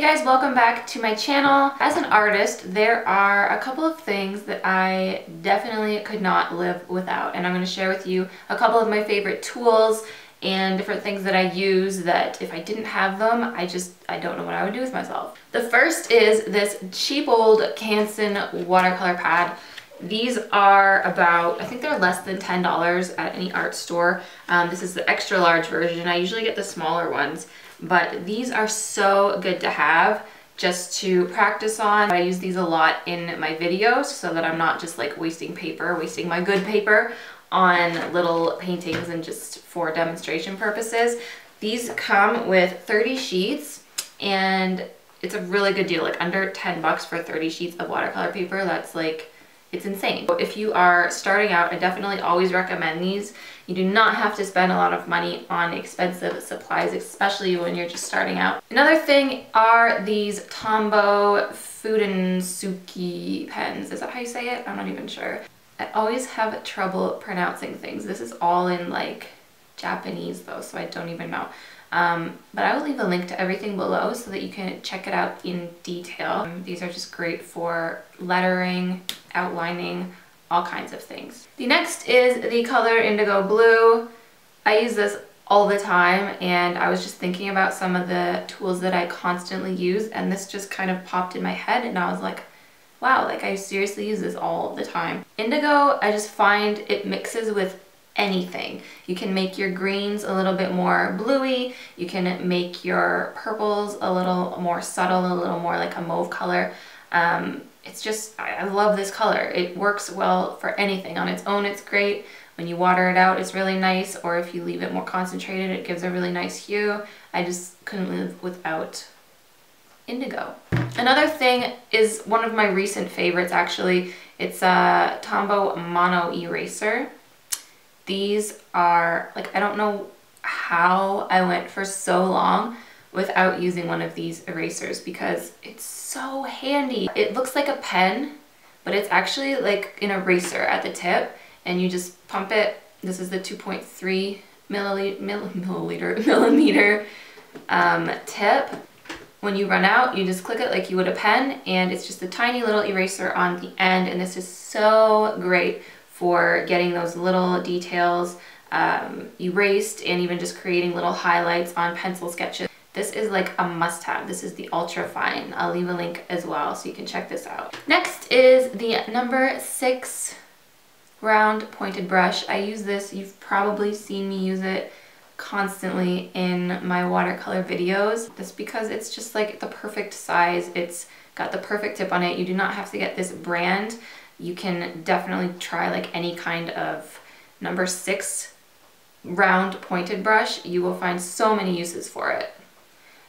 guys, welcome back to my channel. As an artist, there are a couple of things that I definitely could not live without, and I'm going to share with you a couple of my favorite tools and different things that I use that if I didn't have them, I don't know what I would do with myself. The first is this cheap old Canson watercolor pad. These are about, I think they're less than $10 at any art store. This is the extra large version. I usually get the smaller ones, but these are so good to have just to practice on. I use these a lot in my videos so that I'm not just like wasting my good paper on little paintings and just for demonstration purposes. These come with 30 sheets and it's a really good deal, like under 10 bucks for 30 sheets of watercolor paper. That's like, it's insane. If you are starting out, I definitely always recommend these. You do not have to spend a lot of money on expensive supplies, especially when you're just starting out. Another thing are these Tombow Food and Sukie pens. Is that how you say it? I'm not even sure. I always have trouble pronouncing things. This is all in like Japanese though, so I don't even know. But I will leave a link to everything below so that you can check it out in detail. These are just great for lettering, outlining, all kinds of things. The next is the color Indigo Blue. I use this all the time and I was just thinking about some of the tools that I constantly use and this just kind of popped in my head and I was like, wow, like I seriously use this all the time. Indigo, I just find it mixes with anything. You can make your greens a little bit more bluey, you can make your purples a little more subtle, a little more like a mauve color. It's just, I love this color. It works well for anything. On its own, it's great. When you water it out, it's really nice, or if you leave it more concentrated, it gives a really nice hue. I just couldn't live without indigo. Another thing is one of my recent favorites actually. It's a Tombow Mono Eraser. These are, like, I don't know how I went for so long without using one of these erasers because it's so handy. It looks like a pen, but it's actually like an eraser at the tip and you just pump it. This is the 2.3 millimeter tip. When you run out, you just click it like you would a pen and it's just a tiny little eraser on the end, and this is so great for getting those little details erased and even just creating little highlights on pencil sketches. This is like a must-have. This is the ultra fine. I'll leave a link as well so you can check this out. Next is the number 6 round pointed brush. I use this, you've probably seen me use it constantly in my watercolor videos. That's because it's just like the perfect size. It's got the perfect tip on it. You do not have to get this brand. You can definitely try like any kind of number 6 round pointed brush. You will find so many uses for it.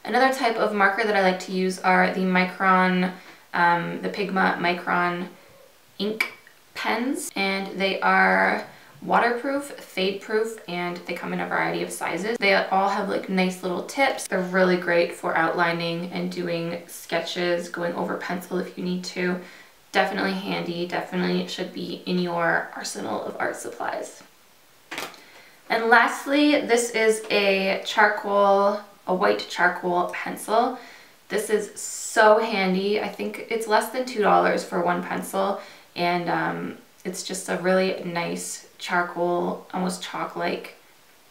Another type of marker that I like to use are the Micron, the Pigma Micron ink pens, and they are waterproof, fade proof, and they come in a variety of sizes. They all have like nice little tips. They're really great for outlining and doing sketches, going over pencil if you need to. Definitely handy, definitely should be in your arsenal of art supplies. And lastly, this is a white charcoal pencil. This is so handy. I think it's less than $2 for one pencil, and it's just a really nice charcoal, almost chalk-like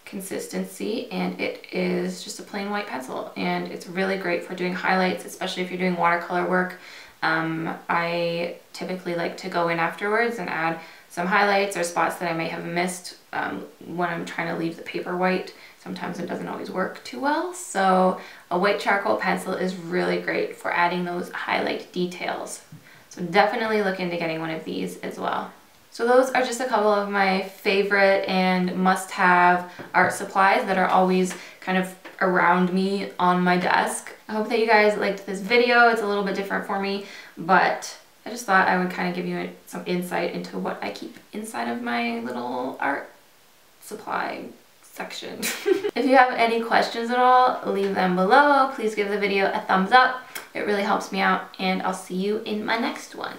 consistency, and it is just a plain white pencil, and it's really great for doing highlights, especially if you're doing watercolor work. I typically like to go in afterwards and add some highlights or spots that I may have missed when I'm trying to leave the paper white. Sometimes it doesn't always work too well, so a white charcoal pencil is really great for adding those highlight details. So definitely look into getting one of these as well. So those are just a couple of my favorite and must-have art supplies that are always kind of around me on my desk. I hope that you guys liked this video. It's a little bit different for me, but I just thought I would kind of give you some insight into what I keep inside of my little art supply section. If you have any questions at all, leave them below. Please give the video a thumbs up. It really helps me out, and I'll see you in my next one.